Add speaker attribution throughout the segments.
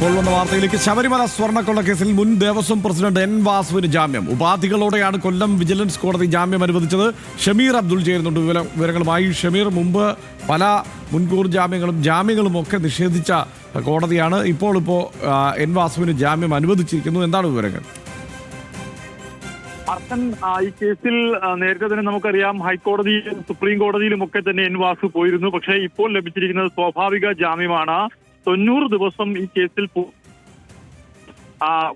Speaker 1: ഇപ്പോൾ വന്ന വാർത്തയിലേക്ക്. ശബരിമല സ്വർണ്ണക്കൊള്ള കേസിൽ മുൻ ദേവസ്വം പ്രസിഡന്റ് എൻ വാസുവിന് ജാമ്യം. ഉപാധികളോടെയാണ് കൊല്ലം വിജിലൻസ് കോടതി ജാമ്യം അനുവദിച്ചത്. ഷമീർ അബ്ദുൾ ചേരുന്നുണ്ട് വിവരങ്ങളുമായി. ഷമീർ, മുമ്പ് പല മുൻകൂർ ജാമ്യങ്ങളും ഒക്കെ നിഷേധിച്ച കോടതിയാണ് ഇപ്പോൾ എൻ വാസുവിന് ജാമ്യം അനുവദിച്ചിരിക്കുന്നു. എന്താണ് വിവരങ്ങൾ?
Speaker 2: ഈ കേസിൽ നേരത്തെ തന്നെ നമുക്കറിയാം, ഹൈക്കോടതിയിലും സുപ്രീം കോടതിയിലും ഒക്കെ തന്നെ എൻ വാസു പോയിരുന്നു. പക്ഷേ ഇപ്പോൾ ലഭിച്ചിരിക്കുന്നത് സ്വാഭാവിക ജാമ്യമാണ്. 90 ദിവസം ഈ കേസിൽ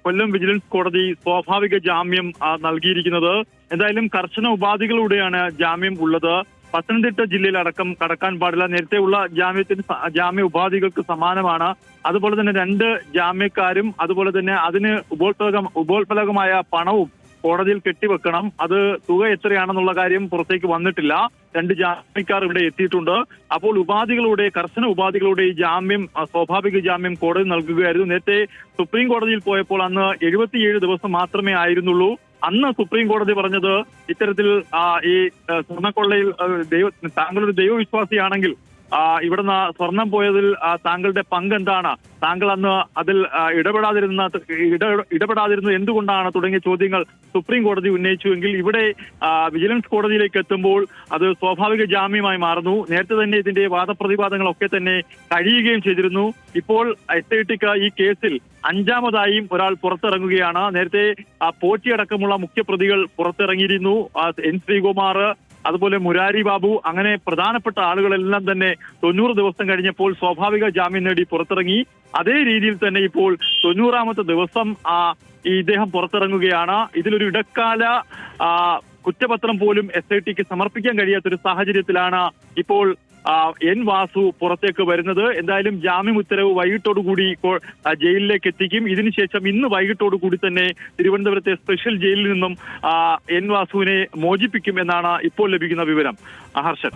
Speaker 2: കൊല്ലം വിജിലൻസ് കോടതി സ്വാഭാവിക ജാമ്യം നൽകിയിരിക്കുന്നത്. എന്തായാലും കർശന ഉപാധികളോടെയാണ് ജാമ്യം ഉള്ളത്. പത്തനംതിട്ട ജില്ലയിലടക്കം കടക്കാൻ പാടില്ല. നേരത്തെയുള്ള ജാമ്യ ഉപാധികൾക്ക് സമാനമാണ്. അതുപോലെ തന്നെ 2 ജാമ്യക്കാരും അതുപോലെ തന്നെ അതിന് ഉപോത്ഫലകമായ പണവും കോടതിയിൽ കെട്ടിവെക്കണം. അത് തുക എത്രയാണെന്നുള്ള കാര്യം പുറത്തേക്ക് വന്നിട്ടില്ല. 2 ജാമ്യക്കാർ ഇവിടെ എത്തിയിട്ടുണ്ട്. അപ്പോൾ കർശന ഉപാധികളോടെ ഈ ജാമ്യം, സ്വാഭാവിക ജാമ്യം കോടതി നൽകുകയായിരുന്നു. നേരത്തെ സുപ്രീം കോടതിയിൽ പോയപ്പോൾ അന്ന് 77 ദിവസം മാത്രമേ ആയിരുന്നുള്ളൂ. അന്ന് സുപ്രീം കോടതി പറഞ്ഞത്, ഇത്തരത്തിൽ ഈ സ്വർണ്ണക്കൊള്ളയിൽ താങ്കളൊരു ദൈവവിശ്വാസിയാണെങ്കിൽ ഇവിടുന്ന് സ്വർണം പോയതിൽ താങ്കളുടെ പങ്ക് എന്താണ്, താങ്കൾ അന്ന് അതിൽ ഇടപെടാതിരുന്നത് എന്തുകൊണ്ടാണ് തുടങ്ങിയ ചോദ്യങ്ങൾ സുപ്രീം കോടതി ഉന്നയിച്ചുവെങ്കിൽ ഇവിടെ വിജിലൻസ് കോടതിയിലേക്ക് എത്തുമ്പോൾ അത് സ്വാഭാവിക ജാമ്യമായി മാറുന്നു. നേരത്തെ തന്നെ ഇതിന്റെ വാദപ്രതിവാദങ്ങളൊക്കെ തന്നെ കഴിയുകയും ചെയ്തിരുന്നു. ഇപ്പോൾ SITക്ക് ഈ കേസിൽ 5ാമതായും ഒരാൾ പുറത്തിറങ്ങുകയാണ്. നേരത്തെ പോറ്റിയടക്കമുള്ള മുഖ്യപ്രതികൾ പുറത്തിറങ്ങിയിരുന്നു. N ശ്രീകുമാർ, അതുപോലെ മുരാരി ബാബു, അങ്ങനെ പ്രധാനപ്പെട്ട ആളുകളെല്ലാം തന്നെ 90 ദിവസം കഴിഞ്ഞപ്പോൾ സ്വാഭാവിക ജാമ്യം നേടി പുറത്തിറങ്ങി. അതേ രീതിയിൽ തന്നെ ഇപ്പോൾ 90ാമത്തെ ദിവസം ഇദ്ദേഹം പുറത്തിറങ്ങുകയാണ്. ഇതിലൊരു ഇടക്കാല കുറ്റപത്രം പോലും SITക്ക് സമർപ്പിക്കാൻ കഴിയാത്തൊരു സാഹചര്യത്തിലാണ് ഇപ്പോൾ എൻ വാസു പുറത്തേക്ക് വരുന്നത്. എന്തായാലും ജാമ്യം ഉത്തരവ് വൈകിട്ടോടുകൂടി ജയിലിലേക്ക് എത്തിക്കും. ഇതിനുശേഷം ഇന്ന് വൈകിട്ടോടുകൂടി തന്നെ തിരുവനന്തപുരത്തെ സ്പെഷ്യൽ ജയിലിൽ നിന്നും എൻ വാസുവിനെ മോചിപ്പിക്കും എന്നാണ് ഇപ്പോൾ ലഭിക്കുന്ന വിവരം. ഹർഷൻ.